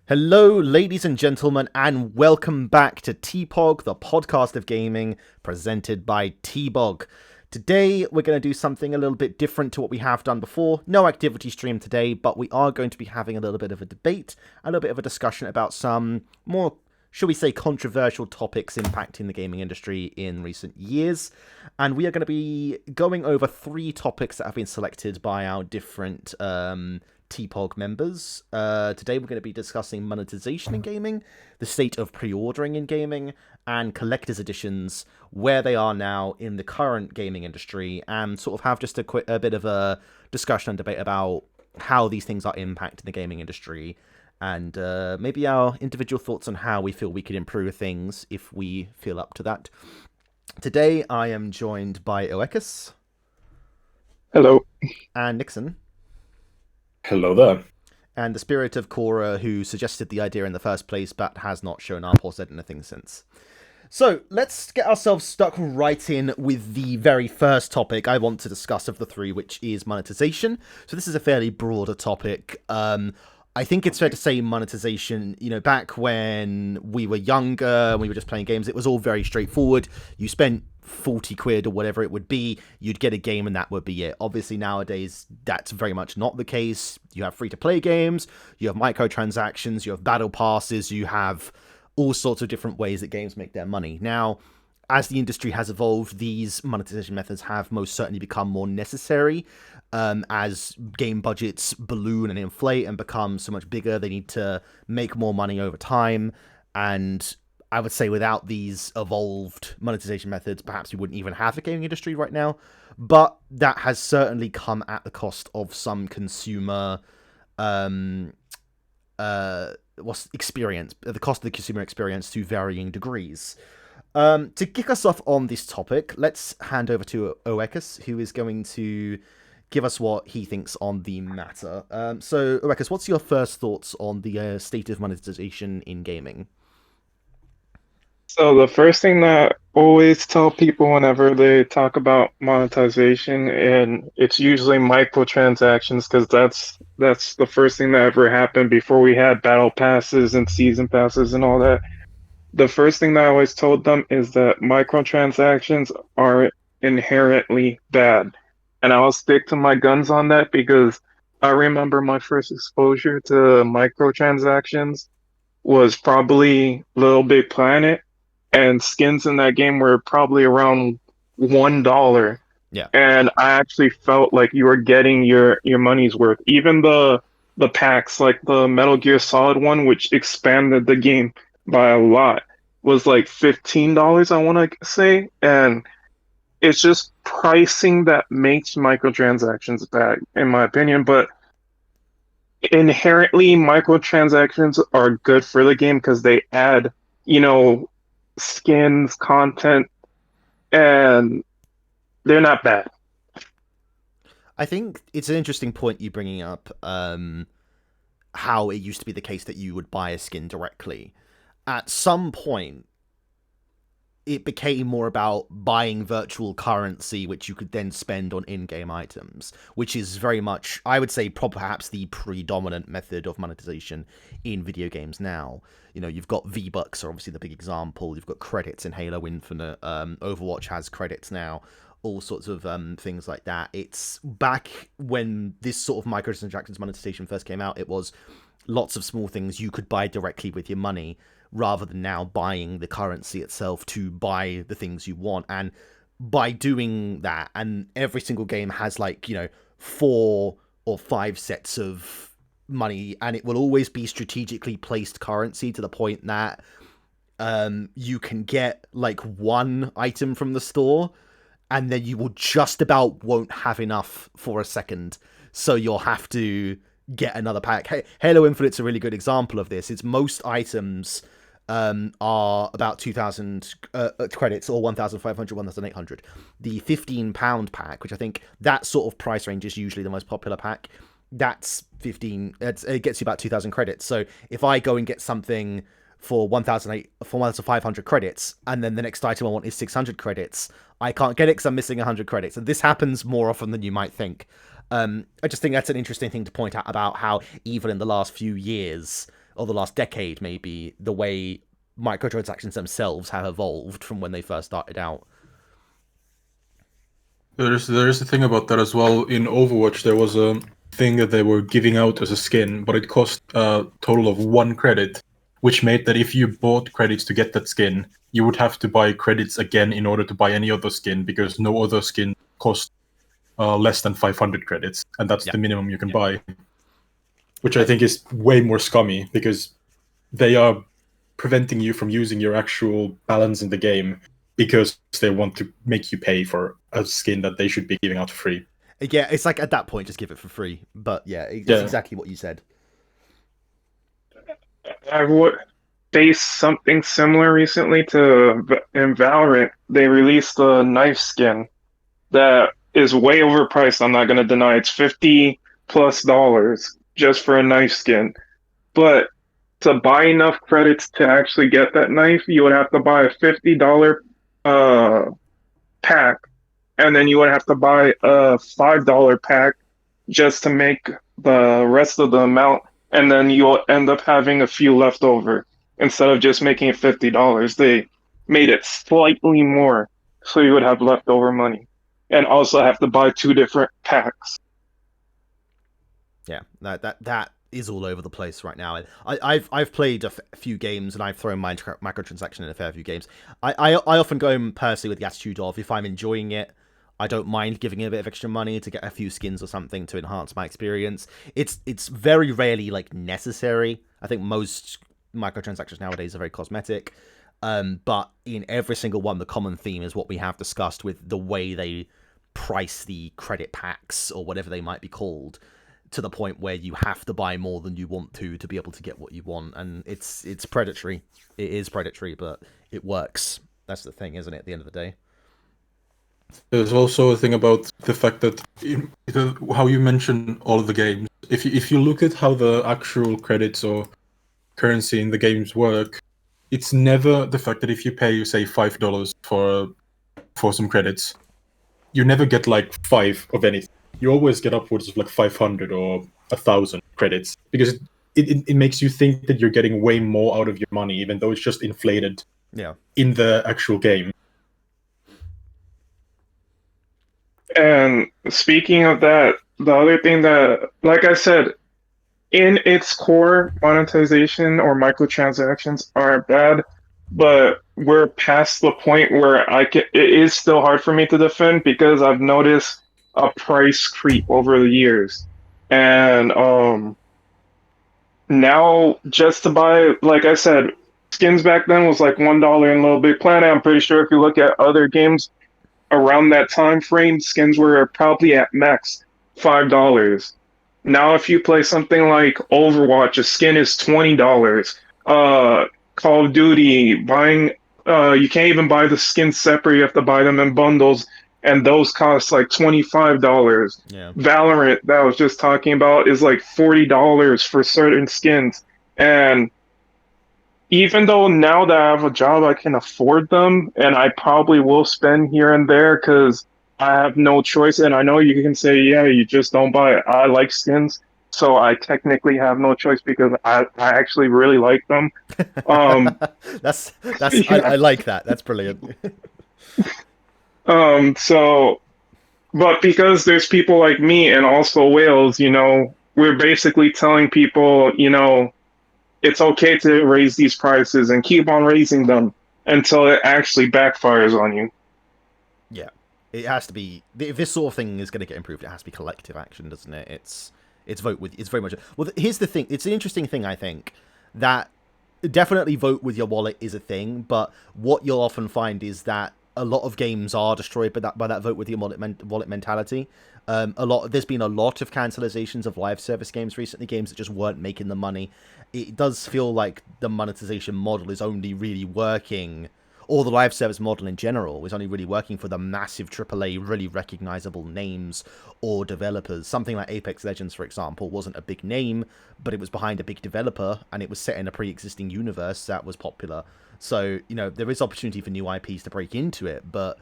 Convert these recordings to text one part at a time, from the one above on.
Hello, ladies and gentlemen, and welcome back to TPOG, the podcast of gaming, presented by TBOG. Today, we're going to do something a little bit different to what we have done before. No activity stream today, but we are going to be having a little bit of a debate, a little bit of a discussion about some more, shall we say, controversial topics impacting the gaming industry in recent years. And we are going to be going over three topics that have been selected by our different TPOG members. Today we're going to be discussing monetization in gaming, the state of pre-ordering in gaming, and collector's editions, where they are now in the current gaming industry, and sort of have just a bit of a discussion and debate about how these things are impacting the gaming industry, and maybe our individual thoughts on how we feel we could improve things if we feel up to that. Today I am joined by Oecus. Hello. And Nixon. Hello there. And the spirit of Cora, who suggested the idea in the first place, but has not shown up or said anything since. So, let's get ourselves stuck right in with the very first topic I want to discuss of the three, which is monetization. So this is a fairly broader topic. I think it's fair to say monetization, back when we were younger, we were just playing games, it was all very straightforward. You spent 40 quid or whatever it would be, you'd get a game and that would be it. Obviously nowadays that's very much not the case. You have free to play games, you have microtransactions, you have battle passes, you have all sorts of different ways that games make their money. Now, as the industry has evolved, these monetization methods have most certainly become more necessary. As game budgets balloon and inflate and become so much bigger, they need to make more money over time. And I would say without these evolved monetization methods, perhaps we wouldn't even have a gaming industry right now. But that has certainly come at the cost of some consumer experience, the cost of the consumer experience to varying degrees. To kick us off on this topic, let's hand over to Oecus, who is going to give us what he thinks on the matter. So, Oecus, what's your first thoughts on the state of monetization in gaming? So the first thing that I always tell people whenever they talk about monetization, and it's usually microtransactions, because that's the first thing that ever happened before we had battle passes and season passes and all that. The first thing that I always told them is that microtransactions are inherently bad. And I'll stick to my guns on that because I remember my first exposure to microtransactions was probably Little Big Planet, and skins in that game were probably around $1. Yeah. And I actually felt like you were getting your money's worth. Even the packs, like the Metal Gear Solid one, which expanded the game by a lot, was like $15, I want to say. And it's just pricing that makes microtransactions bad, in my opinion. But inherently, microtransactions are good for the game because they add, skins, content, and they're not bad. I think it's an interesting point you bringing up, how it used to be the case that you would buy a skin directly. At some point, it became more about buying virtual currency, which you could then spend on in-game items, which is very much, I would say, perhaps the predominant method of monetization in video games now. You've got V-Bucks are obviously the big example. You've got credits in Halo Infinite. Overwatch has credits now. All sorts of things like that. It's back when this sort of microtransactions monetization first came out, it was lots of small things you could buy directly with your money, rather than now buying the currency itself to buy the things you want. And by doing that, and every single game has 4 or 5 sets of money, and it will always be strategically placed currency to the point that you can get one item from the store, and then you will just about won't have enough for a second, so you'll have to get another pack. Halo Infinite's a really good example of this. It's most items are about 2,000 credits, or 1,500, 1,800. The £15 pack, which I think that sort of price range is usually the most popular pack, that's 15. It gets you about 2,000 credits. So if I go and get something for 1,500 credits, and then the next item I want is 600 credits, I can't get it because I'm missing 100 credits. And this happens more often than you might think. I just think that's an interesting thing to point out about how even in the last few years, or the last decade, maybe, the way microtransactions themselves have evolved from when they first started out. There's a thing about that as well. In Overwatch, there was a thing that they were giving out as a skin, but it cost a total of 1 credit, which made that if you bought credits to get that skin, you would have to buy credits again in order to buy any other skin, because no other skin cost less than 500 credits, and that's the minimum you can buy. Which I think is way more scummy, because they are preventing you from using your actual balance in the game because they want to make you pay for a skin that they should be giving out for free. Yeah, it's like at that point, just give it for free. But yeah, it's exactly what you said. I would face something similar recently in Valorant. They released a knife skin that is way overpriced. I'm not going to deny it's $50+ just for a knife skin. But to buy enough credits to actually get that knife, you would have to buy a $50 pack, and then you would have to buy a $5 pack just to make the rest of the amount, and then you'll end up having a few left over. Instead of just making it $50, they made it slightly more, so you would have leftover money, and also have to buy 2 different packs. Yeah, that is all over the place right now. I've played a few games, and I've thrown microtransaction in a fair few games. I often go in personally with the attitude of, if I'm enjoying it, I don't mind giving it a bit of extra money to get a few skins or something to enhance my experience. It's very rarely like necessary. I think most microtransactions nowadays are very cosmetic. But in every single one, the common theme is what we have discussed with the way they price the credit packs, or whatever they might be called, to the point where you have to buy more than you want to be able to get what you want. And it's predatory. It is predatory, but it works. That's the thing, isn't it, at the end of the day? There's also a thing about the fact that how you mention all of the games. If you look at how the actual credits or currency in the games work, it's never the fact that if you pay, say, $5 for some credits, you never get like 5 of anything. You always get upwards of like 500 or 1,000 credits, because it makes you think that you're getting way more out of your money, even though it's just inflated in the actual game. And speaking of that, the other thing that, like I said, in its core, monetization or microtransactions aren't bad, but we're past the point where it is still hard for me to defend, because I've noticed a price creep over the years. And now just to buy, like I said, skins back then was like $1 in Little Big Planet. I'm pretty sure if you look at other games around that time frame, skins were probably at max $5. Now, if you play something like Overwatch, a skin is $20. Call of Duty, buying you can't even buy the skins separate. You have to buy them in bundles, and those cost like $25. Yeah. Valorant, that I was just talking about, is like $40 for certain skins. And even though now that I have a job, I can afford them, and I probably will spend here and there because I have no choice. And I know you can say, yeah, you just don't buy it. I like skins, so I technically have no choice because I actually really like them. That's yeah. I like that. That's brilliant. But because there's people like me and also whales, we're basically telling people, it's okay to raise these prices and keep on raising them until it actually backfires on you. Yeah, it has to be. If this sort of thing is going to get improved, it has to be collective action, doesn't it? It's very much. Well, here's the thing. It's an interesting thing, I think, that definitely vote with your wallet is a thing, but what you'll often find is that a lot of games are destroyed by that vote with your wallet mentality. There's been a lot of cancelizations of live service games recently, games that just weren't making the money. It does feel like the monetization model is only really working, or the live service model in general is only really working for the massive AAA, really recognizable names or developers. Something like Apex Legends, for example, wasn't a big name, but it was behind a big developer, and it was set in a pre-existing universe that was popular. So, there is opportunity for new IPs to break into it, but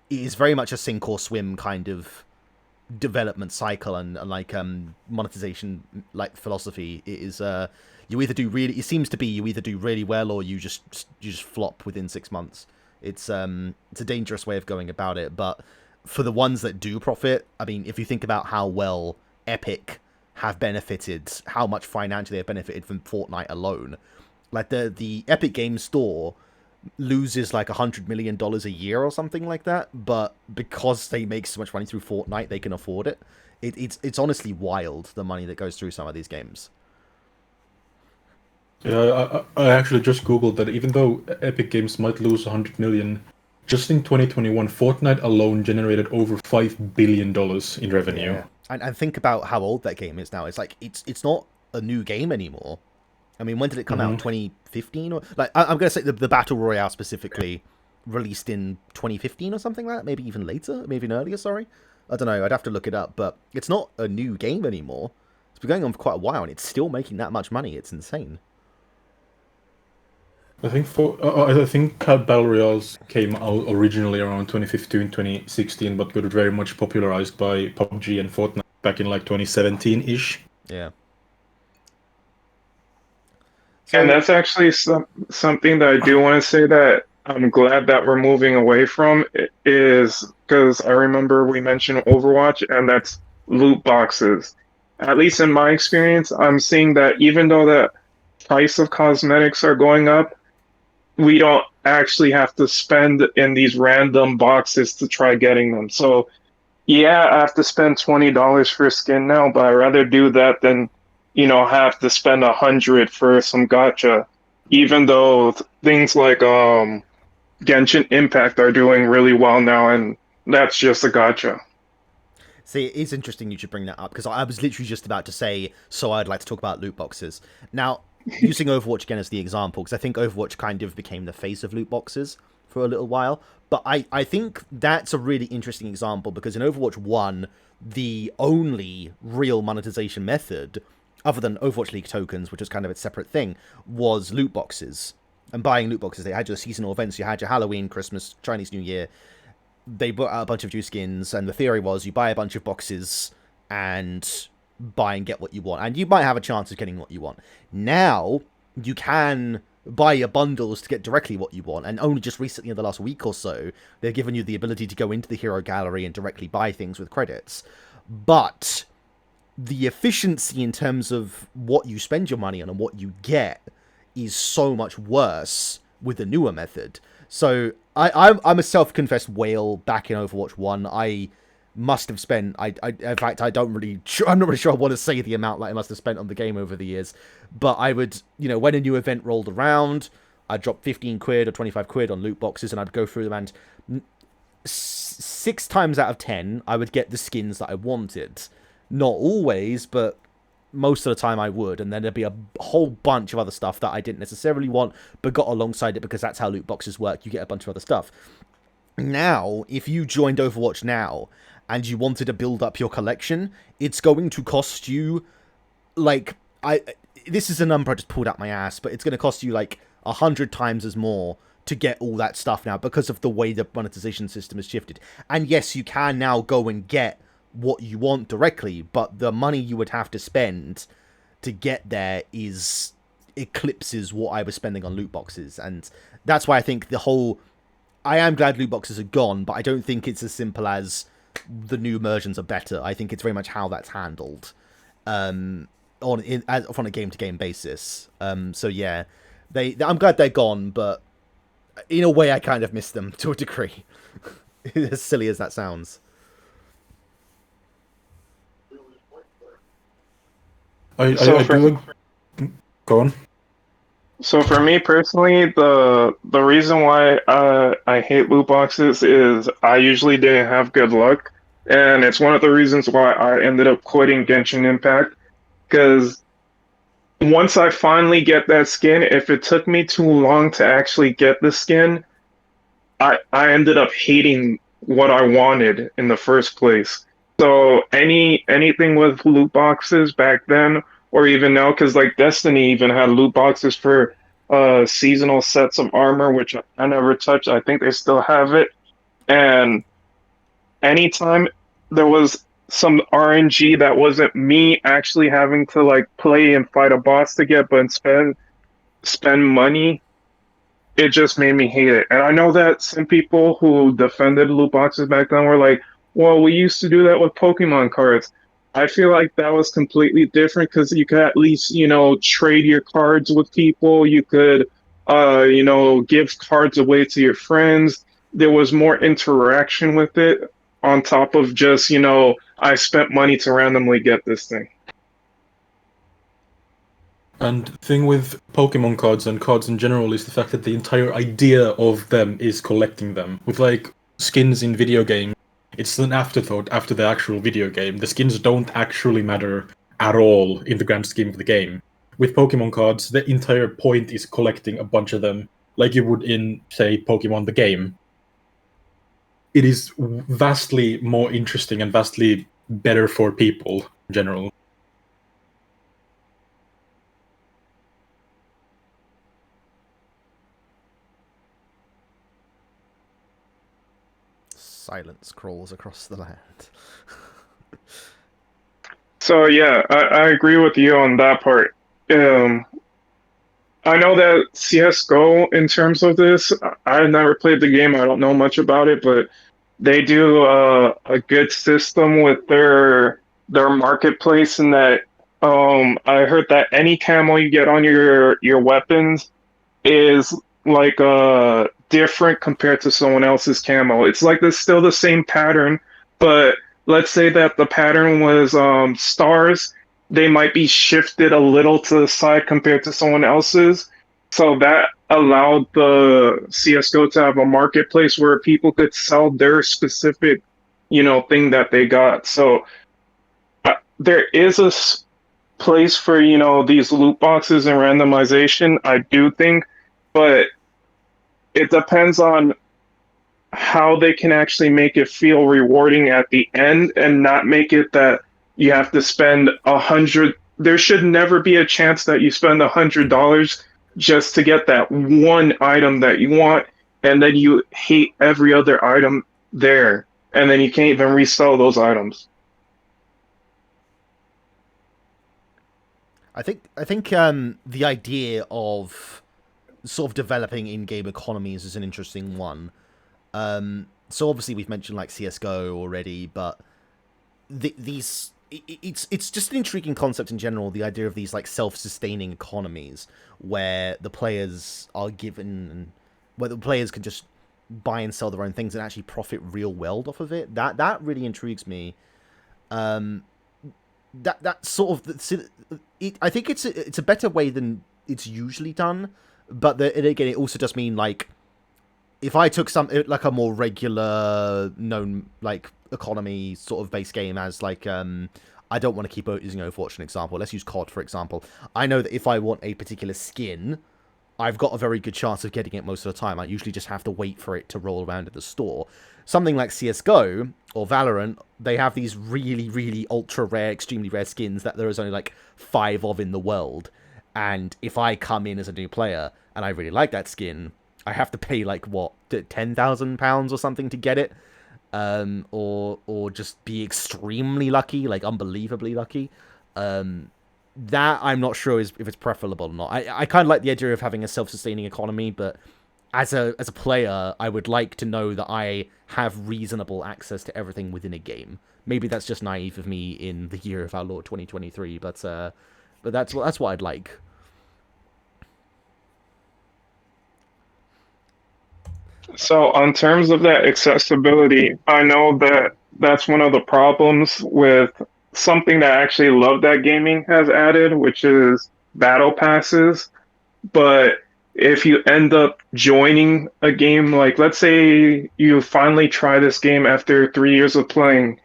it is very much a sink or swim kind of development cycle and like monetization like philosophy. It is you either do really, it seems to be you either do really well or you just flop within 6 months. It's a dangerous way of going about it, but for the ones that do profit, I mean, if you think about how well Epic have benefited, how much financially they've benefited from Fortnite alone, like the Epic Games Store loses like $100 million a year or something like that, but because they make so much money through Fortnite, they can afford it. It's honestly wild, the money that goes through some of these games. Yeah, I actually just googled that even though Epic Games might lose 100 million, just in 2021, Fortnite alone generated over $5 billion in revenue. Yeah. And think about how old that game is now. It's like it's not a new game anymore. I mean, when did it come out? 2015 or like I'm gonna say the Battle Royale specifically released in 2015 or something like that. Maybe even later, maybe even earlier. Sorry, I don't know. I'd have to look it up. But it's not a new game anymore. It's been going on for quite a while, and it's still making that much money. It's insane. I think Battle Royales came out originally around 2015, 2016, but got very much popularized by PUBG and Fortnite back in like 2017-ish. Yeah. And that's actually something that I do want to say that I'm glad that we're moving away from is because I remember we mentioned Overwatch, and that's loot boxes. At least in my experience, I'm seeing that even though the price of cosmetics are going up, we don't actually have to spend in these random boxes to try getting them. So, yeah, I have to spend $20 for a skin now, but I'd rather do that than, have to spend 100 for some gacha. Even though things like Genshin Impact are doing really well now, and that's just a gacha. See, it is interesting you should bring that up, because I was literally just about to say, so I'd like to talk about loot boxes. Now, using Overwatch again as the example, because I think Overwatch kind of became the face of loot boxes for a little while, but I think that's a really interesting example, because in Overwatch 1, the only real monetization method, other than Overwatch League tokens, which was kind of a separate thing, was loot boxes. And buying loot boxes, they had your seasonal events, you had your Halloween, Christmas, Chinese New Year. They brought out a bunch of new skins, and the theory was you buy a bunch of boxes and buy and get what you want, and you might have a chance of getting what you want. Now you can buy your bundles to get directly what you want, and only just recently in the last week or so they've given you the ability to go into the hero gallery and directly buy things with credits. But the efficiency in terms of what you spend your money on and what you get is so much worse with the newer method. So I'm a self-confessed whale back in Overwatch 1. I must have spent, in fact, I'm not really sure I want to say the amount that I must have spent on the game over the years, but I would, when a new event rolled around, I'd drop 15 quid or 25 quid on loot boxes, and I'd go through them, and 6 times out of 10, I would get the skins that I wanted. Not always, but most of the time I would, and then there'd be a whole bunch of other stuff that I didn't necessarily want, but got alongside it, because that's how loot boxes work. You get a bunch of other stuff. Now, if you joined Overwatch now, and you wanted to build up your collection, it's going to cost you, like, this is a number I just pulled out my ass, but it's going to cost you, like, 100 times as more to get all that stuff now, because of the way the monetization system has shifted. And yes, you can now go and get what you want directly, but the money you would have to spend to get there eclipses what I was spending on loot boxes, and that's why I think I am glad loot boxes are gone, but I don't think it's as simple as the new immersions are better. I think it's very much how that's handled on a game-to-game basis. So yeah, I'm glad they're gone, but in a way I kind of miss them to a degree. As silly as that sounds. Go on. So for me personally, the reason why I hate loot boxes is I usually didn't have good luck, and it's one of the reasons why I ended up quitting Genshin Impact, because once I finally get that skin, if it took me too long to actually get the skin, I ended up hating what I wanted in the first place. So anything with loot boxes back then, or even now, because like Destiny even had loot boxes for seasonal sets of armor, which I never touched. I think they still have it. And anytime there was some RNG that wasn't me actually having to like play and fight a boss to get, but spend money, it just made me hate it. And I know that some people who defended loot boxes back then were like, well, we used to do that with Pokemon cards. I feel like that was completely different because you could at least, trade your cards with people. You could, give cards away to your friends. There was more interaction with it on top of just, I spent money to randomly get this thing. And the thing with Pokemon cards and cards in general is the fact that the entire idea of them is collecting them. With like skins in video games, it's an afterthought after the actual video game. The skins don't actually matter at all in the grand scheme of the game. With Pokemon cards, the entire point is collecting a bunch of them, like you would in, say, Pokemon the game. It is vastly more interesting and vastly better for people in general. Silence crawls across the land. So yeah, I agree with you on that part. Um, I know that CS:GO, in terms of this, I've never played the game. I don't know much about it, but they do a good system with their marketplace, in that I heard that any camo you get on your weapons is like different compared to someone else's camo. It's like this still the same pattern, but let's say that the pattern was stars, they might be shifted a little to the side compared to someone else's. So that allowed the CS:GO to have a marketplace where people could sell their specific, thing that they got. So there is place for, these loot boxes and randomization, I do think, but it depends on how they can actually make it feel rewarding at the end and not make it that you have to spend 100. There should never be a chance that you spend $100 just to get that one item that you want, and then you hate every other item there, and then you can't even resell those items. I think the idea of sort of developing in-game economies is an interesting one. So obviously we've mentioned like CS:GO already, but it's just an intriguing concept in general. The idea of these like self-sustaining economies where the players are given, where the players can just buy and sell their own things and actually profit real world off of it. That really intrigues me. That sort of I think it's a better way than it's usually done, but again, it also does mean like if I took some like a more regular known like economy sort of base game as like I don't want to keep using Overwatch an example. Let's use COD for example. I know that if I want a particular skin, I've got a very good chance of getting it most of the time. I usually just have to wait for it to roll around at the store. Something like CS:GO or Valorant, they have these really, really ultra rare, extremely rare skins that there is only like 5 of in the world. And if I come in as a new player and I really like that skin, I have to pay like what, £10,000 or something to get it, or just be extremely lucky, like unbelievably lucky. That I'm not sure if it's preferable or not. I kind of like the idea of having a self-sustaining economy, but as a player, I would like to know that I have reasonable access to everything within a game. Maybe that's just naive of me in the year of our Lord 2023, but that's what I'd like. So, on terms of that accessibility, I know that that's one of the problems with something that I actually love that gaming has added, which is battle passes. But if you end up joining a game, like let's say you finally try this game after 3 years of playing,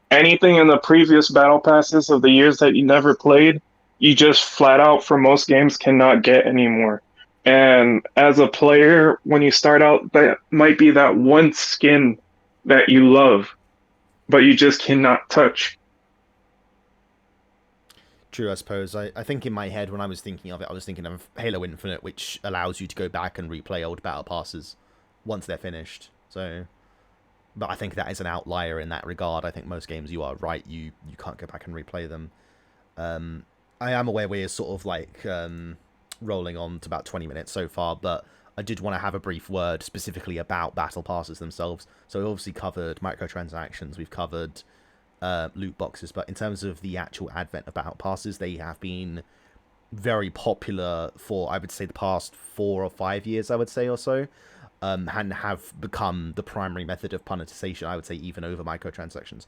anything in the previous battle passes of the years that you never played, you just flat out for most games cannot get anymore. And as a player, when you start out, that might be that one skin that you love, but you just cannot touch. True, I suppose. I think in my head, when I was thinking of it, I was thinking of Halo Infinite, which allows you to go back and replay old battle passes once they're finished. So but I think that is an outlier in that regard. I think most games, you are right, you can't go back and replay them. I am aware we're sort of like rolling on to about 20 minutes so far, but I did want to have a brief word specifically about battle passes themselves. So we obviously covered microtransactions, we've covered loot boxes, but in terms of the actual advent of battle passes, they have been very popular for, I would say, the past 4 or 5 years, I would say, or so, and have become the primary method of monetization, I would say, even over microtransactions.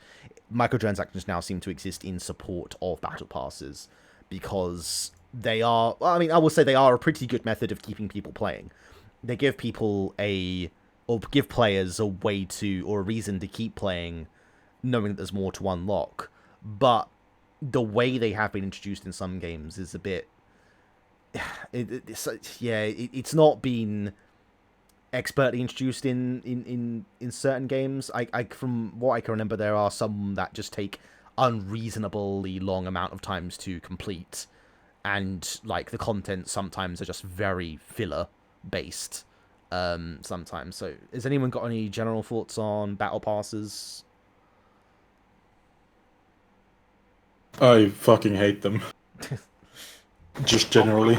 Microtransactions now seem to exist in support of battle passes because they are, well, I mean, I will say they are a pretty good method of keeping people playing. They give people or give players a way to, or a reason to keep playing, knowing that there's more to unlock. But the way they have been introduced in some games is a bit, it's not been expertly introduced in certain games. I from what I can remember, there are some that just take unreasonably long amount of times to complete, and like the content sometimes are just very filler based sometimes. So has anyone got any general thoughts on battle passes? I fucking hate them. Just generally.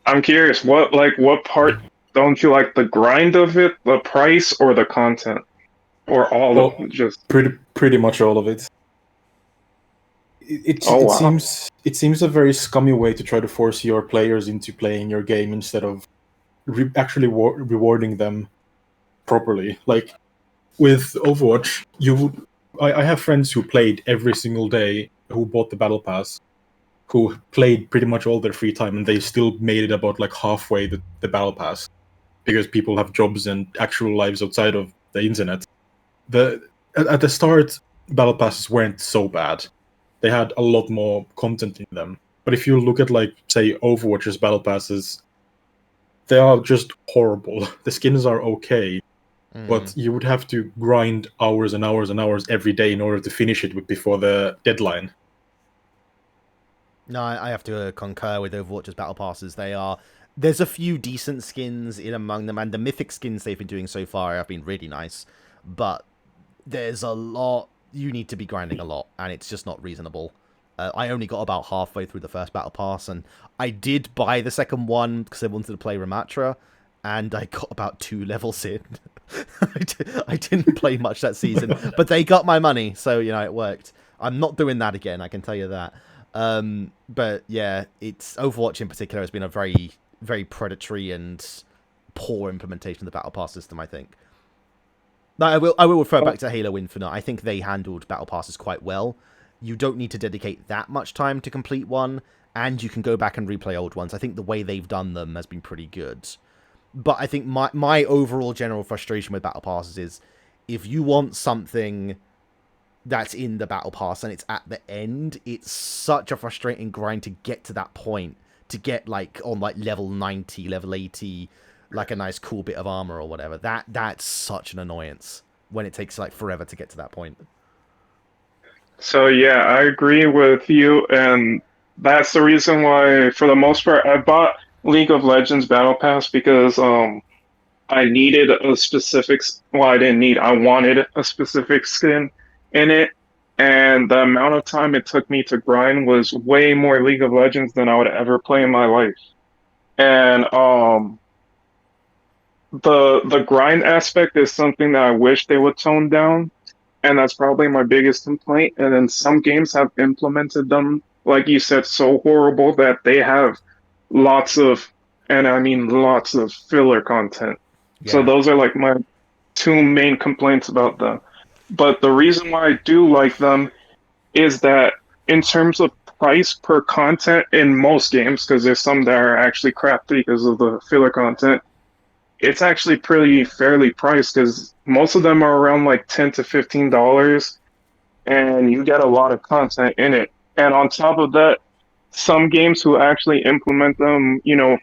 I'm curious, what part don't you like? The grind of it, the price, or the content, or all of Well, it? Just pretty much all of it. oh It wow. seems a very scummy way to try to force your players into playing your game instead of actually rewarding them properly. Like with Overwatch, I have friends who played every single day, who bought the battle pass, who played pretty much all their free time, and they still made it about like halfway the battle pass because people have jobs and actual lives outside of the internet. At the start, battle passes weren't so bad. They had a lot more content in them. But if you look at, like, say, Overwatch's battle passes, they are just horrible. The skins are okay, but you would have to grind hours and hours and hours every day in order to finish it before the deadline. No, I have to concur with Overwatch's battle passes. There's a few decent skins in among them, and the mythic skins they've been doing so far have been really nice. But there's a lot, you need to be grinding a lot, and it's just not reasonable. I only got about halfway through the first battle pass, and I did buy the second one because I wanted to play Ramatra, and I got about 2 levels in. I didn't play much that season, but they got my money, so it worked. I'm not doing that again, I can tell you that. But yeah, it's Overwatch in particular has been a very, very predatory and poor implementation of the battle pass system, I think. Now, I will refer back to Halo Infinite. I think they handled battle passes quite well. You don't need to dedicate that much time to complete one, and you can go back and replay old ones. I think the way they've done them has been pretty good. But I think my overall general frustration with battle passes is, if you want something that's in the battle pass and it's at the end, it's such a frustrating grind to get to that point, to get like on like level 90, level 80, like a nice cool bit of armor or whatever. That's such an annoyance when it takes like forever to get to that point. So yeah, I agree with you, and that's the reason why, for the most part, I bought League of Legends Battle Pass because I needed a specific. Well, I didn't need. I wanted a specific skin in it, and the amount of time it took me to grind was way more League of Legends than I would ever play in my life. And the grind aspect is something that I wish they would tone down, and that's probably my biggest complaint. And then some games have implemented them, like you said, so horrible that they have lots of, and I mean lots of filler content. So Yeah. those are like my two main complaints about them. But the reason why I do like them is that in terms of price per content in most games, because there's some that are actually crappy because of the filler content, it's actually pretty fairly priced because most of them are around like $10 to $15, and you get a lot of content in it. And on top of that, some games who actually implement them,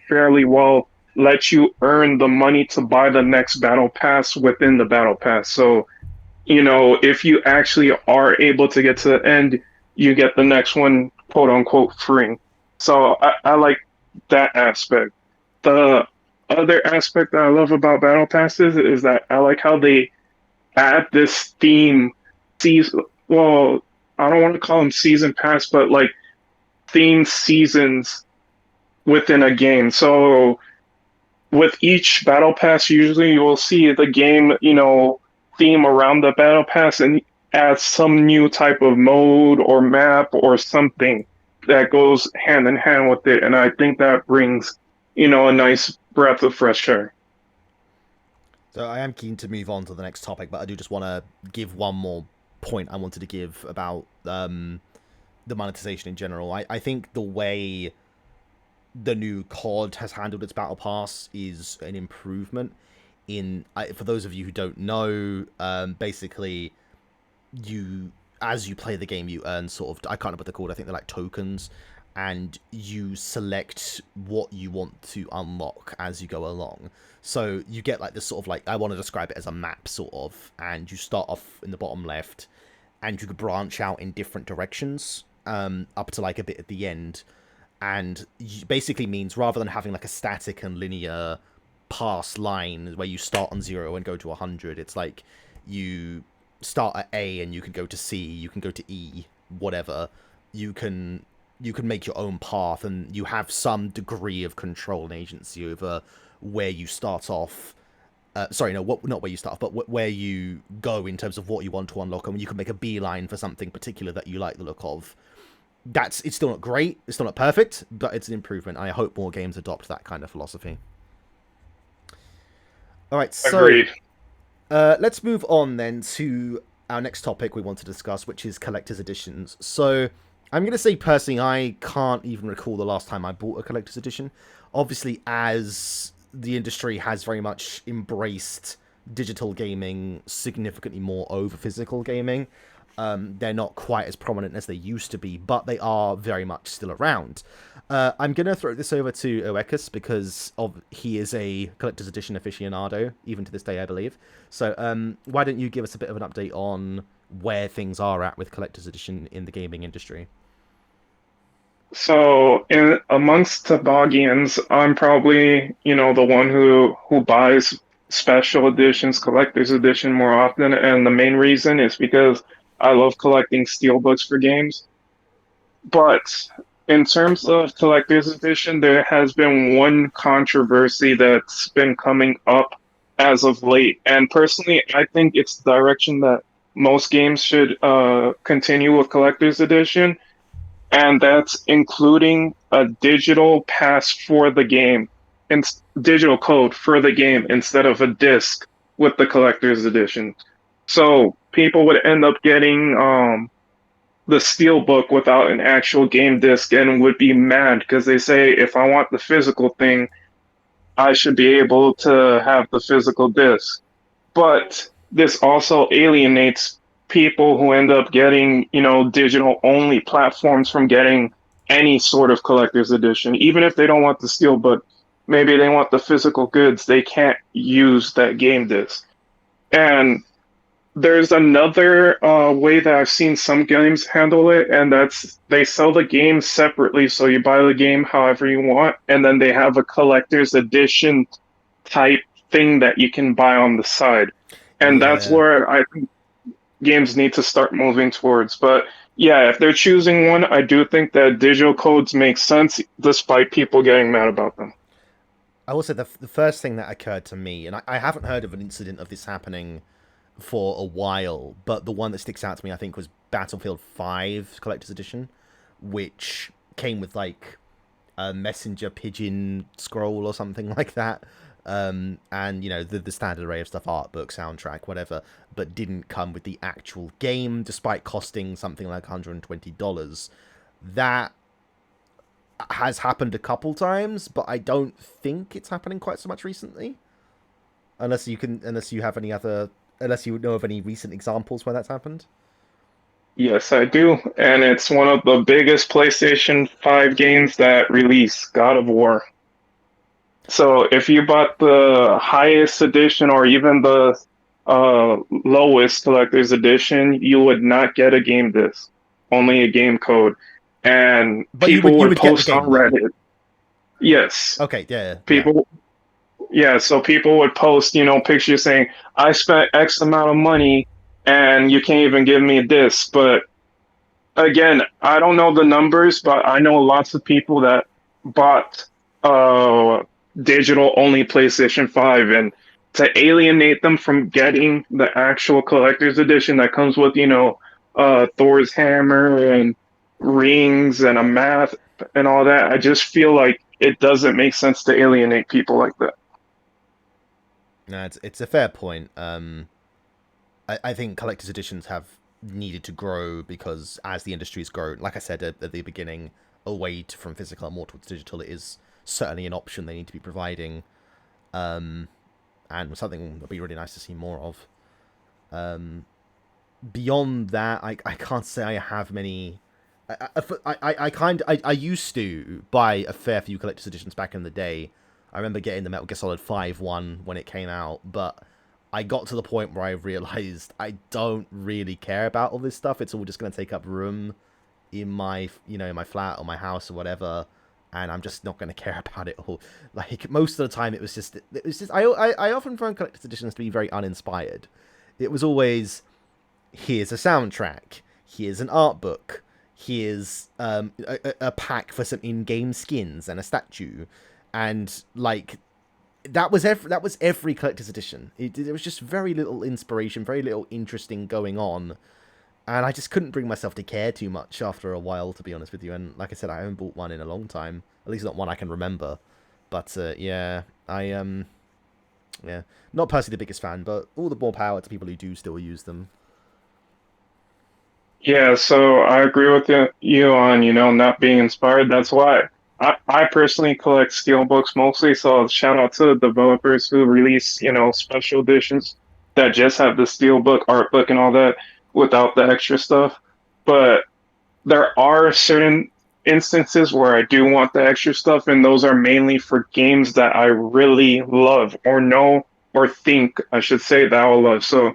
fairly well, let you earn the money to buy the next battle pass within the battle pass. So, if you actually are able to get to the end, you get the next one, quote unquote, free. So I like that aspect. The other aspect that I love about battle passes is that I like how they add this theme season. Well, I don't want to call them season pass, but like themed seasons within a game. So with each battle pass, usually you will see the game, theme around the battle pass and add some new type of mode or map or something that goes hand in hand with it. And I think that brings, a nice breath of fresh air. So I am keen to move on to the next topic, but I do just want to give one more point I wanted to give about the monetization in general. I think the way the new COD has handled its battle pass is an improvement. For those of you who don't know, basically as you play the game, you earn sort of, I can't remember what they're called, I think they're like tokens, and you select what you want to unlock as you go along. So you get like this sort of like, I want to describe it as a map sort of, and you start off in the bottom left, and you could branch out in different directions, up to like a bit at the end. And basically means rather than having like a static and linear pass line where you start on 0 and go to 100, it's like you start at A and you can go to C, you can go to E, whatever. You can make your own path, and you have some degree of control and agency over where you start off. Not where you start off, but where you go in terms of what you want to unlock, and you can make a beeline for something particular that you like the look of. It's still not great, it's still not perfect, but it's an improvement. I hope more games adopt that kind of philosophy. All right, so Agreed. Let's move on then to our next topic we want to discuss, which is collector's editions. So I'm going to say personally, I can't even recall the last time I bought a collector's edition. Obviously, as the industry has very much embraced digital gaming significantly more over physical gaming, they're not quite as prominent as they used to be, but they are very much still around. I'm going to throw this over to Oecus because he is a collector's edition aficionado, even to this day, I believe. So why don't you give us a bit of an update on where things are at with collector's edition in the gaming industry? So, amongst TBOGians, I'm probably, the one who buys special editions, collector's edition more often, and the main reason is because I love collecting steelbooks for games. But in terms of collector's edition, there has been one controversy that's been coming up as of late, and personally, I think it's the direction that most games should continue with collector's edition, and that's including a digital pass for the game, and digital code for the game instead of a disc with the collector's edition. So people would end up getting the steelbook without an actual game disc and would be mad because they say if I want the physical thing, I should be able to have the physical disc. But this also alienates people who end up getting, digital only platforms from getting any sort of collector's edition. Even if they don't want the steelbook, maybe they want the physical goods, they can't use that game disc. And there's another way that I've seen some games handle it, and that's they sell the game separately. So you buy the game however you want, and then they have a collector's edition type thing that you can buy on the side. And that's where I think games need to start moving towards. But yeah, if they're choosing one, I do think that digital codes make sense, despite people getting mad about them. I will say the first thing that occurred to me, and I haven't heard of an incident of this happening for a while, but the one that sticks out to me, I think, was Battlefield 5 Collector's Edition, which came with like a messenger pigeon scroll or something like that. And the standard array of stuff, art book, soundtrack, whatever, but didn't come with the actual game, despite costing something like $120. That has happened a couple times, but I don't think it's happening quite so much recently. Unless you know of any recent examples where that's happened. Yes, I do. And it's one of the biggest PlayStation 5 games that released, God of War. So if you bought the highest edition or even the lowest collector's edition, you would not get a game disc, only a game code. And but people you would would post get the game, on Reddit. Yes. Okay, yeah. People Yeah, so people would post, pictures saying, I spent X amount of money and you can't even give me this. But again, I don't know the numbers, but I know lots of people that bought uh digital only PlayStation 5, and to alienate them from getting the actual collector's edition that comes with, Thor's hammer and rings and a map and all that, I just feel like it doesn't make sense to alienate people like that. No, it's a fair point. I think collector's editions have needed to grow because as the industry's grown, like I said at the beginning, away from physical and more towards digital, it is certainly an option they need to be providing, and something that'd be really nice to see more of. Beyond that, I can't say I have many. I used to buy a fair few collector's editions back in the day. I remember getting the Metal Gear Solid 5 one when it came out, but I got to the point where I realized I don't really care about all this stuff. It's all just going to take up room in my, in my flat or my house or whatever, and I'm just not going to care about it all. Like most of the time, it was just. I often find collector's editions to be very uninspired. It was always, here's a soundtrack, here's an art book, here's a pack for some in-game skins and a statue, and like that was every collector's edition. There was just very little inspiration, very little interesting going on, and I just couldn't bring myself to care too much after a while, to be honest with you. And like I said, I haven't bought one in a long time, at least not one I can remember. But yeah, yeah, not personally the biggest fan, but all the more power to people who do still use them. Yeah, so I agree with you on, not being inspired. That's why I personally collect steelbooks mostly. So shout out to the developers who release, special editions that just have the steelbook, art book, and all that without the extra stuff. But there are certain instances where I do want the extra stuff, and those are mainly for games that I really love or know or think I should say that I'll love. So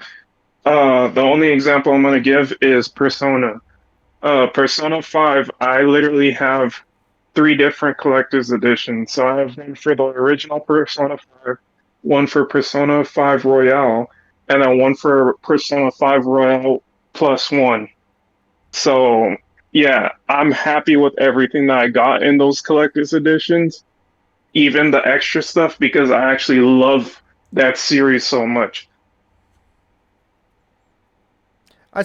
the only example I'm going to give is Persona. Persona 5, I literally have three different collector's editions. So I have one for the original Persona 5, one for Persona 5 Royale, and then one for Persona 5 Royale plus one. So yeah, I'm happy with everything that I got in those collector's editions, even the extra stuff, because I actually love that series so much. I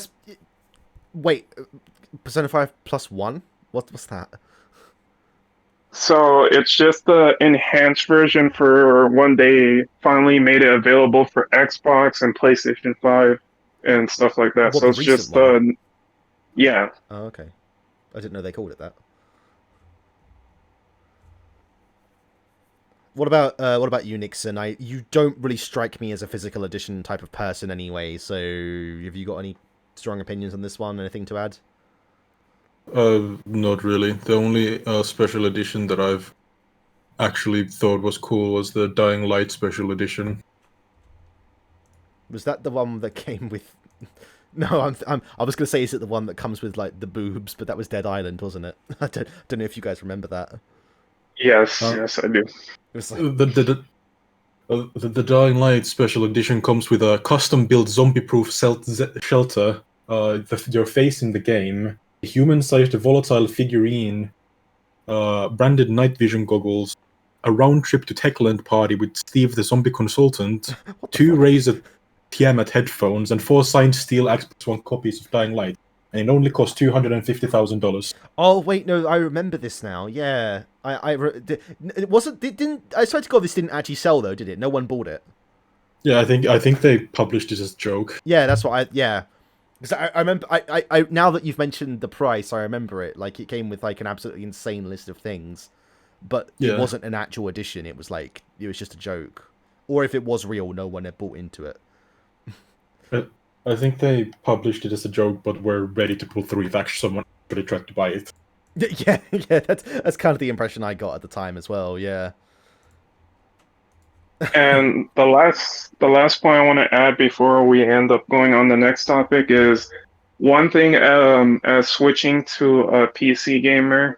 wait, Persona 5 plus one. What's that? So it's just the enhanced version for when they finally made it available for Xbox and PlayStation 5 and stuff like that. What, So the it's recent just one? yeah. Oh, okay. I didn't know they called it that. What about you, Nixon? You don't really strike me as a physical edition type of person anyway. So have you got any strong opinions on this one? Anything to add? Not really. The only special edition that I've actually thought was cool was the Dying Light special edition. Was that the one that came with? No, I was gonna say, is it the one that comes with like the boobs? But that was Dead Island, wasn't it? I don't know if you guys remember that. Yes, yes, I do. It was like, The Dying Light special edition comes with a custom-built zombie-proof shelter. Your face in the game, a human-sized volatile figurine, branded night vision goggles, a round trip to Techland party with Steve the zombie consultant, two Razer Tiamat headphones, and 4 signed steel Xbox One copies of Dying Light. And it only cost $250,000. oh wait, no, I remember this now. Yeah, it wasn't. It didn't. I swear to God, this didn't actually sell though, did it? No one bought it. Yeah, I think they published this as a joke. Yeah, that's what I. Yeah, because I remember. I now that you've mentioned the price, I remember it. Like it came with like an absolutely insane list of things, but Yeah. it wasn't an actual edition. It was like it was just a joke, or if it was real, no one had bought into it. I think they published it as a joke, but were ready to pull through if actually someone actually tried to buy it. Yeah, yeah, that's kind of the impression I got at the time as well. Yeah. And the last point I want to add before we end up going on the next topic is one thing as switching to a PC gamer.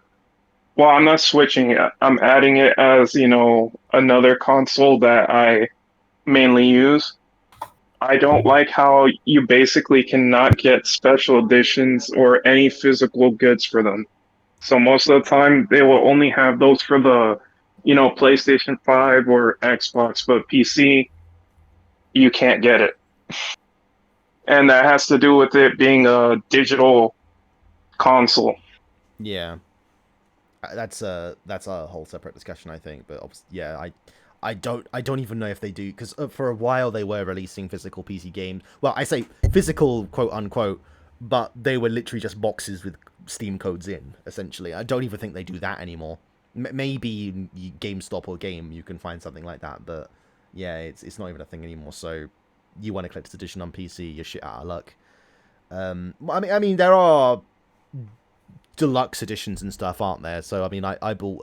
Well, I'm not switching it. I'm adding it as, another console that I mainly use. I don't like how you basically cannot get special editions or any physical goods for them. So most of the time they will only have those for the, PlayStation 5 or Xbox, but PC, you can't get it. And that has to do with it being a digital console. Yeah, that's a whole separate discussion, I think. But yeah, I don't even know if they do, because for a while they were releasing physical PC games. Well, I say physical, quote unquote, but they were literally just boxes with Steam codes in. Essentially, I don't even think they do that anymore. Maybe in GameStop or Game you can find something like that, but yeah, it's not even a thing anymore. So you want a collector's edition on PC, you're shit out of luck. I mean, there are deluxe editions and stuff, aren't there? So I mean, I bought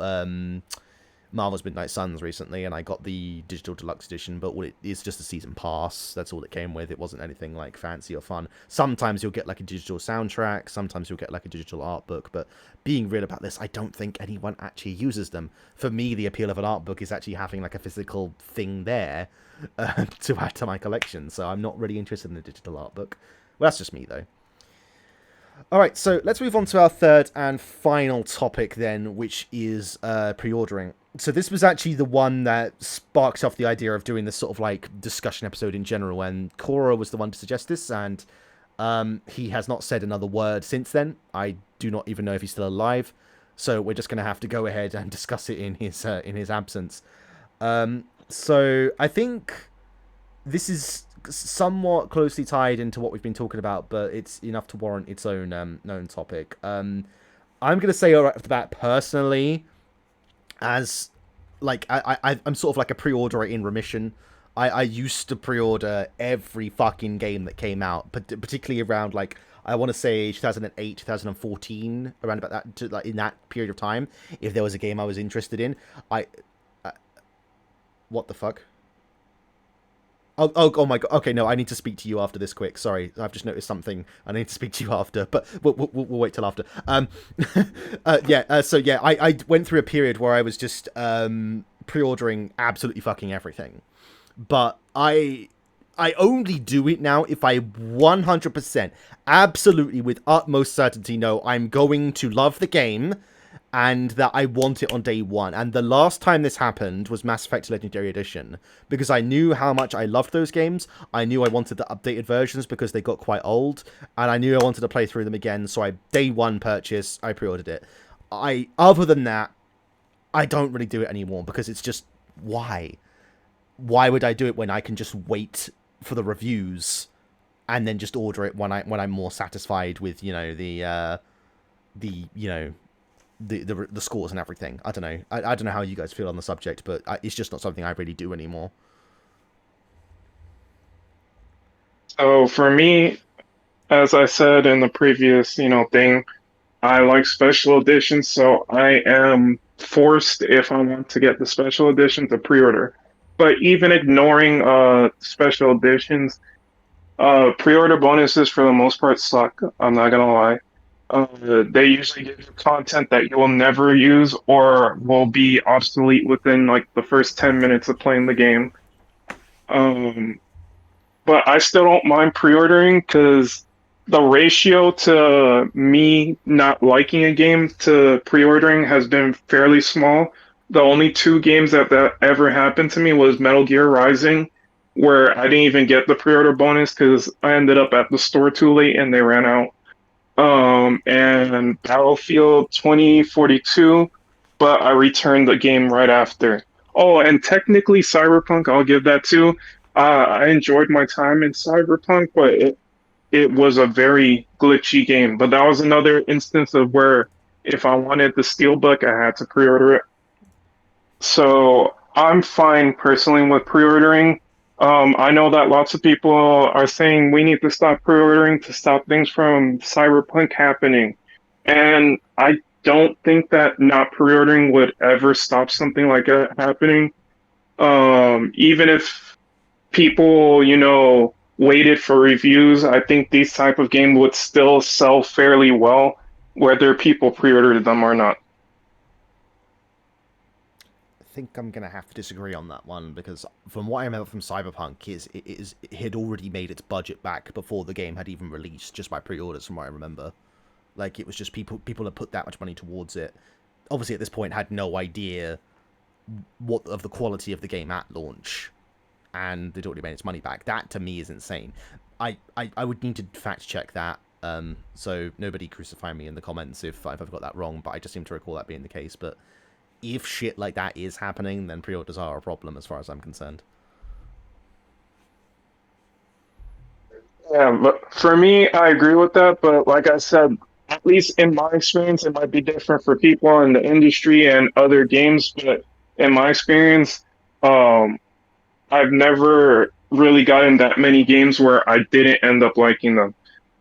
Marvel's Midnight Suns recently, and I got the digital deluxe edition, but it is just a season pass. That's all it came with. It wasn't anything like fancy or fun. Sometimes you'll get like a digital soundtrack, sometimes you'll get like a digital art book, but being real about this, I don't think anyone actually uses them. For me, the appeal of an art book is actually having like a physical thing there to add to my collection, so I'm not really interested in the digital art book. Well, that's just me, though. Alright, so let's move on to our third and final topic then, which is pre-ordering. So this was actually the one that sparked off the idea of doing this sort of like discussion episode in general, and Cora was the one to suggest this, and he has not said another word since then. I do not even know if he's still alive, so we're just going to have to go ahead and discuss it in his absence. So I think this is somewhat closely tied into what we've been talking about, but it's enough to warrant its own known topic. I'm gonna say right off the bat, personally, as like I'm sort of like a pre-orderer in remission. I used to pre-order every fucking game that came out, but particularly around like I want to say 2008, 2014, around about that, like in that period of time. If there was a game I was interested in, I what the fuck? Oh my god. Okay, no, I need to speak to you after this quick. Sorry, I've just noticed something. I need to speak to you after, but we'll wait till after. So yeah, I went through a period where I was just pre-ordering absolutely fucking everything. But I only do it now if I 100%, absolutely with utmost certainty know I'm going to love the game and that I want it on day one. And the last time this happened was Mass Effect Legendary Edition, because I knew how much I loved those games. I knew I wanted the updated versions because they got quite old, and I knew I wanted to play through them again, so day one purchase, I pre-ordered it. Other than that, I don't really do it anymore, because it's just, why? Why would I do it when I can just wait for the reviews and then just order it when I'm more satisfied with, the scores and everything. I don't know. I don't know how you guys feel on the subject, but it's just not something I really do anymore. So for me, as I said in the previous, thing, I like special editions, so I am forced, if I want to get the special edition, to pre-order. But even ignoring special editions, pre-order bonuses for the most part suck. I'm not gonna lie. They usually give you content that you will never use or will be obsolete within like the first 10 minutes of playing the game. Um, but I still don't mind pre-ordering because the ratio to me not liking a game to pre-ordering has been fairly small. The only two games that ever happened to me was Metal Gear Rising, where I didn't even get the pre-order bonus because I ended up at the store too late and they ran out. And Battlefield 2042, but I returned the game right after. Oh, and technically Cyberpunk, I'll give that too. I enjoyed my time in Cyberpunk, but it was a very glitchy game. But that was another instance of where if I wanted the Steelbook, I had to pre-order it. So I'm fine personally with pre-ordering. I know that lots of people are saying we need to stop pre-ordering to stop things from Cyberpunk happening. And I don't think that not pre-ordering would ever stop something like that happening. Even if people, waited for reviews, I think these type of games would still sell fairly well, whether people pre-ordered them or not. think I'm gonna have to disagree on that one, because from what I remember from Cyberpunk it had already made its budget back before the game had even released, just by pre-orders. From what I remember, like it was just people had put that much money towards it. Obviously, at this point, had no idea what of the quality of the game at launch, and they'd already made its money back. That to me is insane. I would need to fact check that. So nobody crucify me in the comments if I've got that wrong, but I just seem to recall that being the case. But if shit like that is happening, then pre-orders are a problem as far as I'm concerned. Yeah, but for me, I agree with that. But like I said, at least in my experience, it might be different for people in the industry and other games. But in my experience, um, I've never really gotten that many games where I didn't end up liking them.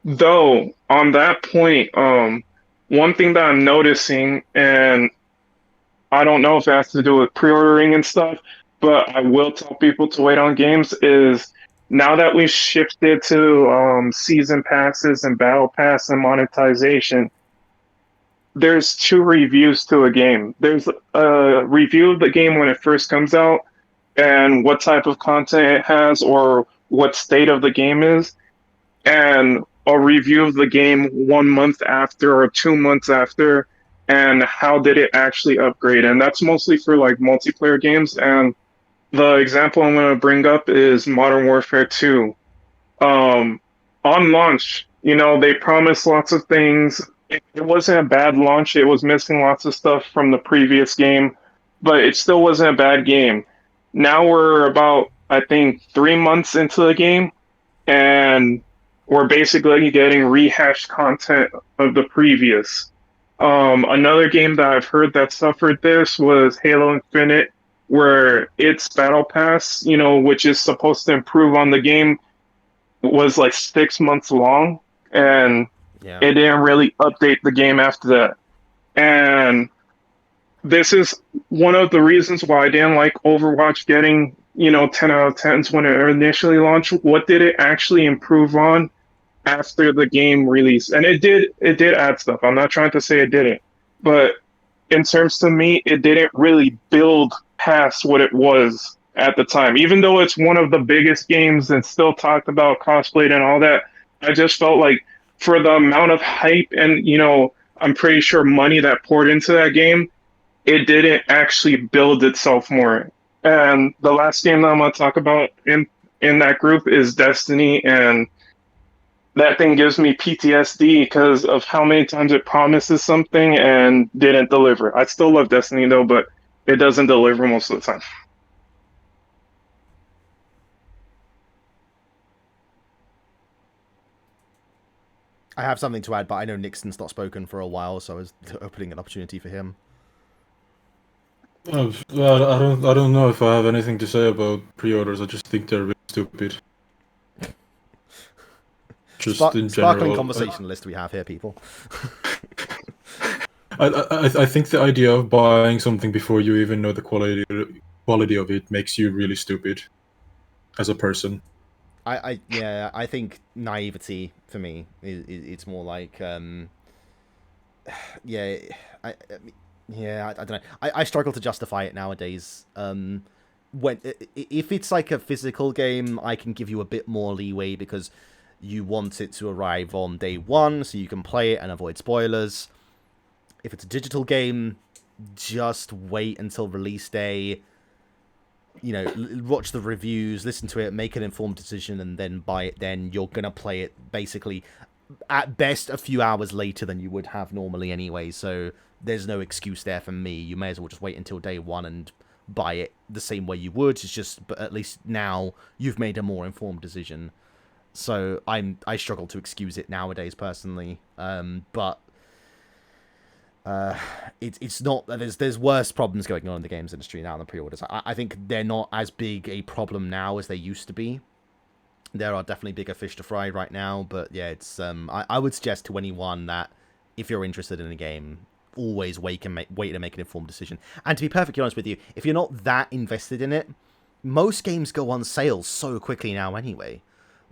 Though, on that point, one thing that I'm noticing, and I don't know if it has to do with pre-ordering and stuff, but I will tell people to wait on games is now that we've shifted to season passes and battle pass and monetization, there's two reviews to a game. There's a review of the game when it first comes out and what type of content it has or what state of the game is, and a review of the game 1 month after or 2 months after, and how did it actually upgrade. And that's mostly for like multiplayer games. And the example I'm going to bring up is Modern Warfare 2. um, on launch, they promised lots of things. It wasn't a bad launch. It was missing lots of stuff from the previous game, but it still wasn't a bad game. Now we're about, I think, 3 months into the game, and we're basically getting rehashed content of the previous. Another game that I've heard that suffered this was Halo Infinite, where its battle pass, which is supposed to improve on the game, was like 6 months long, and Yeah. it didn't really update the game after that. And this is one of the reasons why I didn't like Overwatch getting 10 out of 10s when it initially launched. What did it actually improve on after the game release? And it did add stuff. I'm not trying to say it didn't, but in terms to me, it didn't really build past what it was at the time. Even though it's one of the biggest games and still talked about crossplay and all that, I just felt like for the amount of hype and I'm pretty sure money that poured into that game, it didn't actually build itself more. And the last game that I'm gonna talk about in that group is Destiny, and that thing gives me PTSD because of how many times it promises something and didn't deliver. I still love Destiny though, but it doesn't deliver most of the time. I have something to add, but I know Nixon's not spoken for a while, so I was opening an opportunity for him. Well, I don't know if I have anything to say about pre-orders. I just think they're really stupid. Just in Sparkling general. conversationalist we have here, people. I think the idea of buying something before you even know the quality of it makes you really stupid as a person. I think naivety for me it's more like yeah I don't know. I struggle to justify it nowadays. When if it's like a physical game, I can give you a bit more leeway because you want it to arrive on day one so you can play it and avoid spoilers. If it's a digital game, just wait until release day. Watch the reviews, listen to it, make an informed decision, and then buy it. Then you're gonna play it basically at best a few hours later than you would have normally anyway. So there's no excuse there for me. You may as well just wait until day one and buy it the same way you would. It's just, but at least now you've made a more informed decision. So I struggle to excuse it nowadays personally. But it's not. There's worse problems going on in the games industry now than pre-orders. I think they're not as big a problem now as they used to be. There are definitely bigger fish to fry right now, but yeah, it's I would suggest to anyone that if you're interested in a game, always wait to make an informed decision. And to be perfectly honest with you, if you're not that invested in it, most games go on sale so quickly now anyway.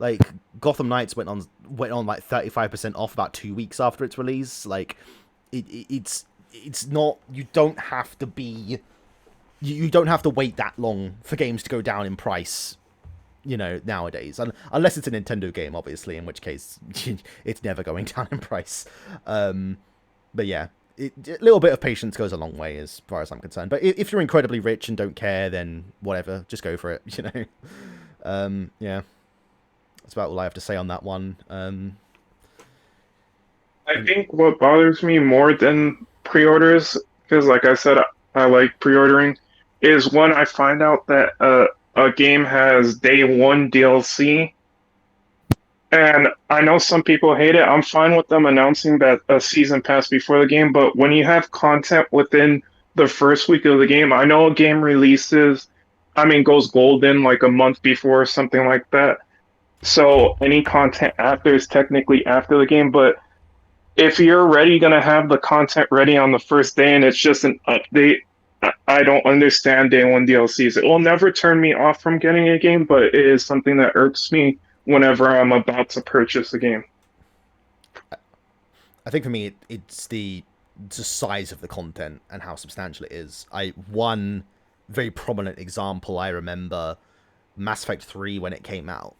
Like Gotham Knights went on like 35% off about 2 weeks after its release. Like it's not, you don't have to be you don't have to wait that long for games to go down in price, nowadays. Unless it's a Nintendo game, obviously, in which case it's never going down in price. But yeah, a little bit of patience goes a long way as far as I'm concerned. But if you're incredibly rich and don't care, then whatever, just go for it, Yeah, that's about all I have to say on that one. I think what bothers me more than pre-orders, because like I said, I like pre-ordering, is when I find out that a game has day one DLC. And I know some people hate it. I'm fine with them announcing that a season pass before the game, but when you have content within the first week of the game, I know a game releases, goes golden like a month before or something like that. So any content after is technically after the game, but if you're already going to have the content ready on the first day and it's just an update, I don't understand day one DLCs. It will never turn me off from getting a game, but it is something that irks me whenever I'm about to purchase a game. I think for me, it's the size of the content and how substantial it is. One very prominent example I remember, Mass Effect 3 when it came out.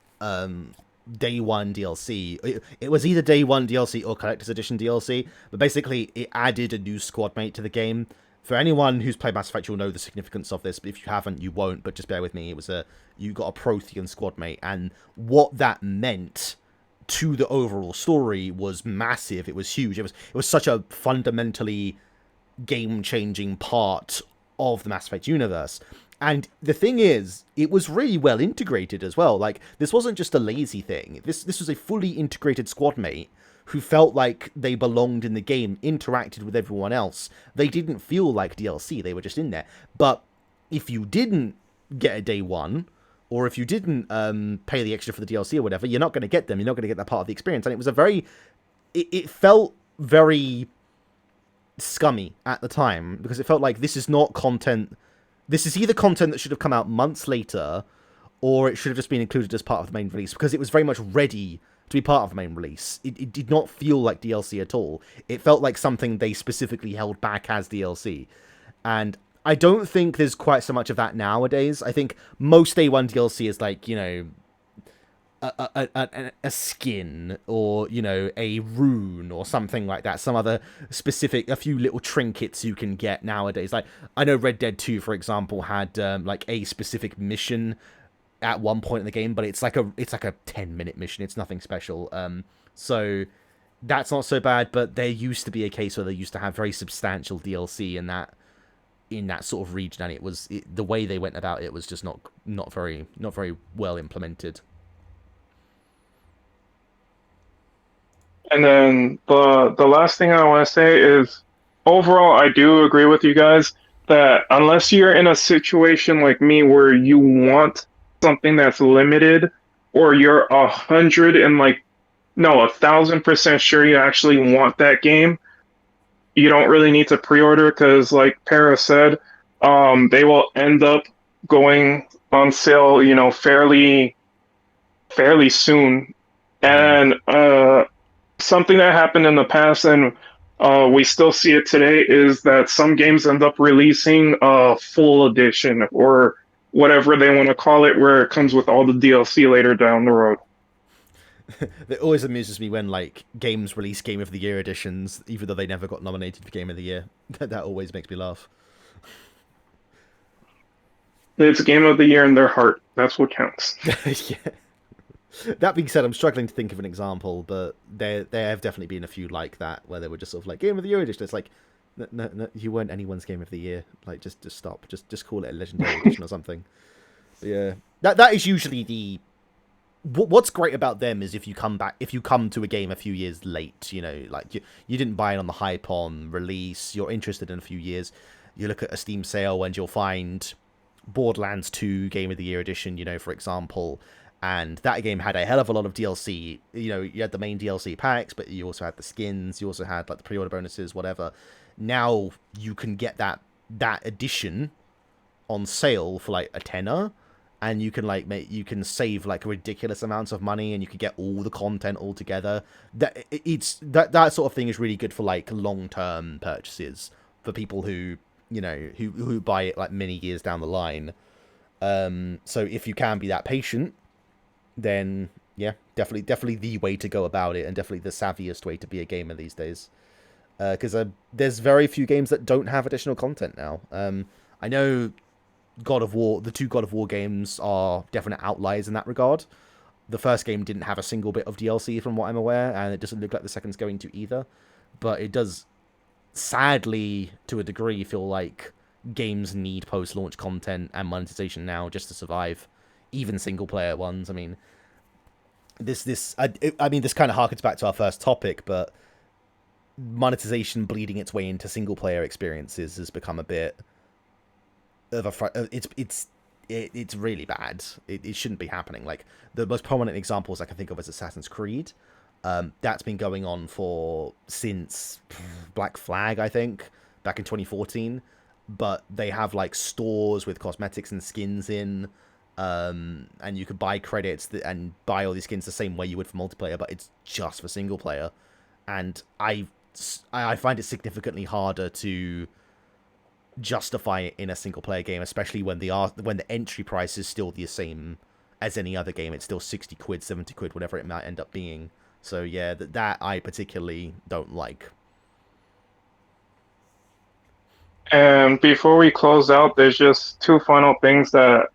Day one DLC. It was either day one DLC or collector's edition DLC, but basically it added a new squad mate to the game. For anyone who's played Mass Effect, you'll know the significance of this, but if you haven't, you won't. But just bear with me. You got a Prothean squad mate, and what that meant to the overall story was massive. It was huge. It was such a fundamentally game-changing part of the Mass Effect universe. And the thing is, it was really well integrated as well. Like, this wasn't just a lazy thing. This was a fully integrated squad mate who felt like they belonged in the game, interacted with everyone else. They didn't feel like DLC. They were just in there. But if you didn't get a day one, or if you didn't pay the extra for the DLC or whatever, you're not going to get them. You're not going to get that part of the experience. And it was it felt very scummy at the time, because it felt like this is not content. This is either content that should have come out months later, or it should have just been included as part of the main release, because it was very much ready to be part of the main release. It did not feel like DLC at all. It felt like something they specifically held back as DLC. And I don't think there's quite so much of that nowadays. I think most day one DLC is like, a skin, or a rune or something like that, some other specific, a few little trinkets you can get nowadays. Like, I know Red Dead 2, for example, had like a specific mission at one point in the game, but it's like a 10-minute mission. It's nothing special. So that's not so bad. But there used to be a case where they used to have very substantial DLC in that sort of region, and the way they went about it was just not very well implemented. And then the last thing I want to say is, overall, I do agree with you guys that unless you're in a situation like me where you want something that's limited, or you're 1,000% sure you actually want that game, you don't really need to pre-order, because, like Para said, they will end up going on sale, fairly soon. And something that happened in the past, and we still see it today, is that some games end up releasing a full edition, or whatever they want to call it, where it comes with all the DLC later down the road. It always amuses me when like games release Game of the Year editions, even though they never got nominated for Game of the Year. That always makes me laugh. It's Game of the Year in their heart. That's what counts. Yeah. That being said, I'm struggling to think of an example, but there have definitely been a few like that, where they were just sort of like Game of the Year edition. It's like, no, you weren't anyone's Game of the Year. Like, just stop. Just call it a Legendary edition or something. But yeah, that is usually what's great about them is if you come to a game a few years late, like you didn't buy it on the hype on release, you're interested in a few years, you look at a Steam sale and you'll find Borderlands 2 Game of the Year edition, for example. And that game had a hell of a lot of DLC. You had the main DLC packs, but you also had the skins. You also had like the pre-order bonuses, whatever. Now you can get that edition on sale for like a tenner, and you can you can save like ridiculous amounts of money, and you can get all the content all together. That sort of thing is really good for like long-term purchases, for people who who buy it like many years down the line. So if you can be that patient, then yeah, definitely the way to go about it, and definitely the savviest way to be a gamer these days. Because there's very few games that don't have additional content now. I know God of War, the two God of War games are definite outliers in that regard. The first game didn't have a single bit of DLC from what I'm aware, and it doesn't look like the second's going to either. But it does, sadly, to a degree, feel like games need post-launch content and monetization now just to survive, even single-player ones. I mean, this kind of harkens back to our first topic, but monetization bleeding its way into single-player experiences has become a bit of a it's really bad. It shouldn't be happening. Like, the most prominent examples I can think of is Assassin's Creed. That's been going on since Black Flag, I think, back in 2014. But they have like stores with cosmetics and skins in, and you could buy credits and buy all these skins the same way you would for multiplayer, but it's just for single player. And I find it significantly harder to justify it in a single player game, especially when the entry price is still the same as any other game. It's still 60 quid, 70 quid, whatever it might end up being. So yeah, that I particularly don't like. And before we close out, there's just two final things that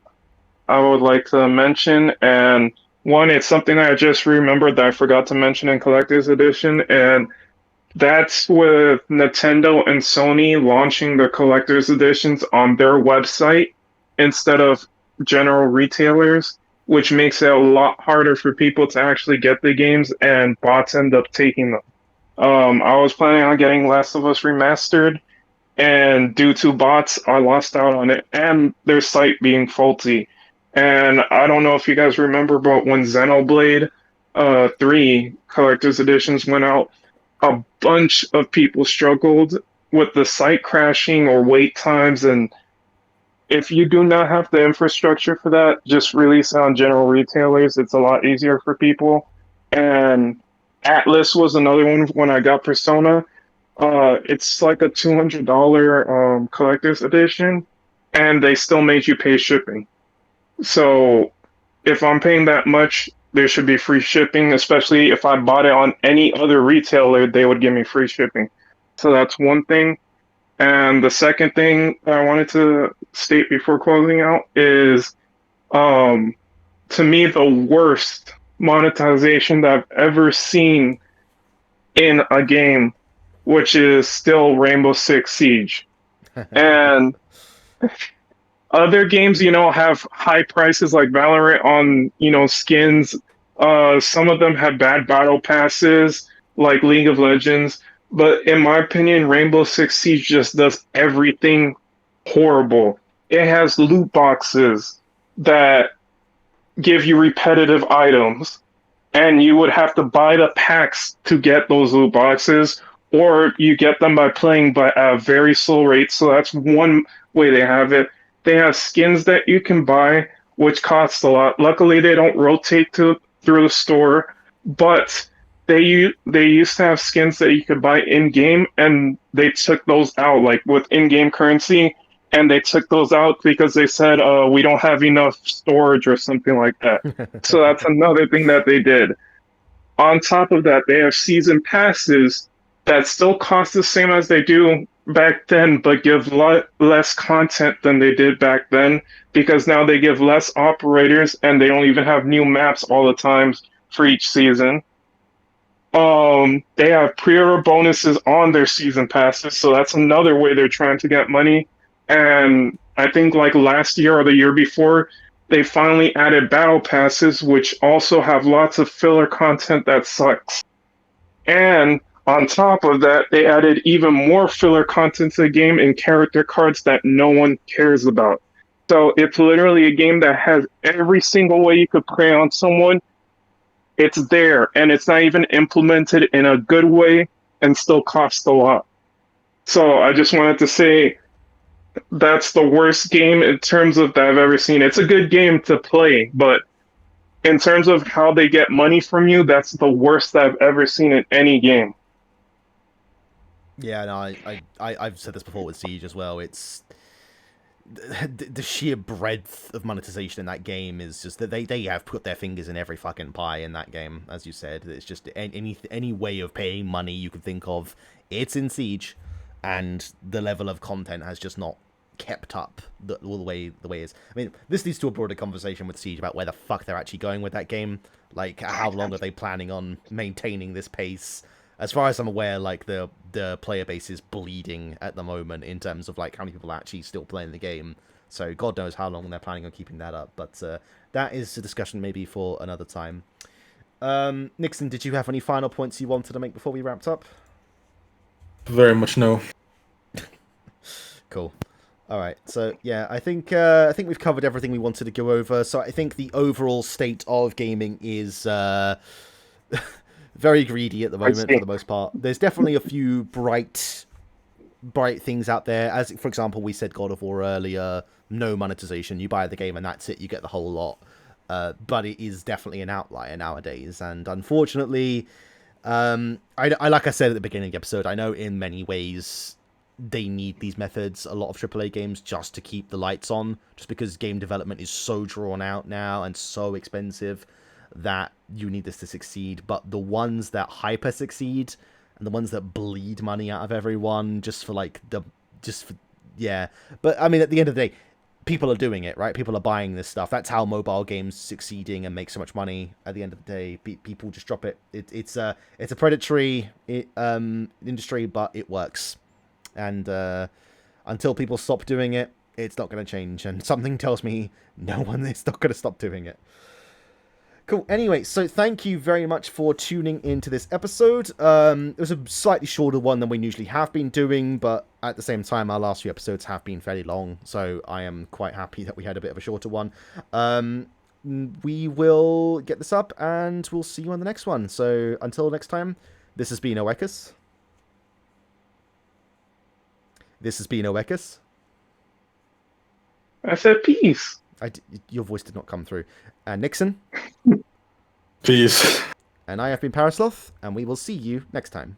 I would like to mention. And one, it's something I just remembered that I forgot to mention in Collector's Edition, and that's with Nintendo and Sony launching their Collector's Editions on their website instead of general retailers, which makes it a lot harder for people to actually get the games, and bots end up taking them. I was planning on getting Last of Us Remastered, and due to bots, I lost out on it, and their site being faulty. And I don't know if you guys remember, but when Xenoblade 3 Collector's Editions went out, a bunch of people struggled with the site crashing or wait times. And if you do not have the infrastructure for that, just release it on general retailers. It's a lot easier for people. And Atlas was another one when I got Persona. It's like a $200 collector's edition, and they still made you pay shipping. So if I'm paying that much, there should be free shipping, especially if I bought it on any other retailer, they would give me free shipping. So that's one thing. And the second thing that I wanted to state before closing out is, to me, the worst monetization that I've ever seen in a game, which is still Rainbow Six Siege. And other games, have high prices like Valorant on, skins. Some of them have bad battle passes like League of Legends. But in my opinion, Rainbow Six Siege just does everything horrible. It has loot boxes that give you repetitive items, and you would have to buy the packs to get those loot boxes, or you get them by playing by a very slow rate. So that's one way they have it. They have skins that you can buy, which costs a lot. Luckily, they don't rotate through the store, but they used to have skins that you could buy in-game, and they took those out, like with in-game currency, and they took those out because they said, we don't have enough storage or something like that. So that's another thing that they did. On top of that, they have season passes that still cost the same as they do back then, but give less content than they did back then, because now they give less operators, and they don't even have new maps all the time for each season. They have pre-order bonuses on their season passes, so that's another way they're trying to get money. And I think like last year or the year before, they finally added battle passes, which also have lots of filler content that sucks. And on top of that, they added even more filler content to the game and character cards that no one cares about. So it's literally a game that has every single way you could prey on someone. It's there, and it's not even implemented in a good way, and still costs a lot. So I just wanted to say that's the worst game in terms of that I've ever seen. It's a good game to play, but in terms of how they get money from you, that's the worst I've ever seen in any game. Yeah, no, I've said this before with Siege as well. It's the sheer breadth of monetization in that game is just that they have put their fingers in every fucking pie in that game. As you said, it's just any way of paying money you can think of. It's in Siege, and the level of content has just not kept up all the way it is. I mean, this leads to a broader conversation with Siege about where the fuck they're actually going with that game. Like, how long are they planning on maintaining this pace? As far as I'm aware, like the player base is bleeding at the moment in terms of like how many people are actually still playing the game. So God knows how long they're planning on keeping that up. But that is a discussion maybe for another time. Nixon, did you have any final points you wanted to make before we wrapped up? Very much no. Cool. All right. So yeah, I think we've covered everything we wanted to go over. So I think the overall state of gaming is very greedy at the moment for the most part. There's definitely a few bright things out there. As for example, we said God of War earlier, no monetization. You buy the game and that's it. You get the whole lot. But it is definitely an outlier nowadays, and unfortunately, I like I said at the beginning of the episode, I know in many ways they need these methods, a lot of AAA games, just to keep the lights on, just because game development is so drawn out now and so expensive that you need this to succeed. But the ones that hyper succeed and the ones that bleed money out of everyone yeah. But I mean, at the end of the day, people are doing it, right? People are buying this stuff. That's how mobile games succeeding and make so much money. At the end of the day, people just drop it. It's a predatory industry, but it works. And until people stop doing it, it's not going to change. And something tells me no one is not going to stop doing it. Cool. Anyway, so thank you very much for tuning into this episode. It was a slightly shorter one than we usually have been doing, but at the same time, our last few episodes have been fairly long, so I am quite happy that we had a bit of a shorter one. We will get this up, and we'll see you on the next one. So until next time, this has been Oecus. This has been Oecus. I said peace. Your voice did not come through. And Nixon. Peace. And I have been Parasloth, and we will see you next time.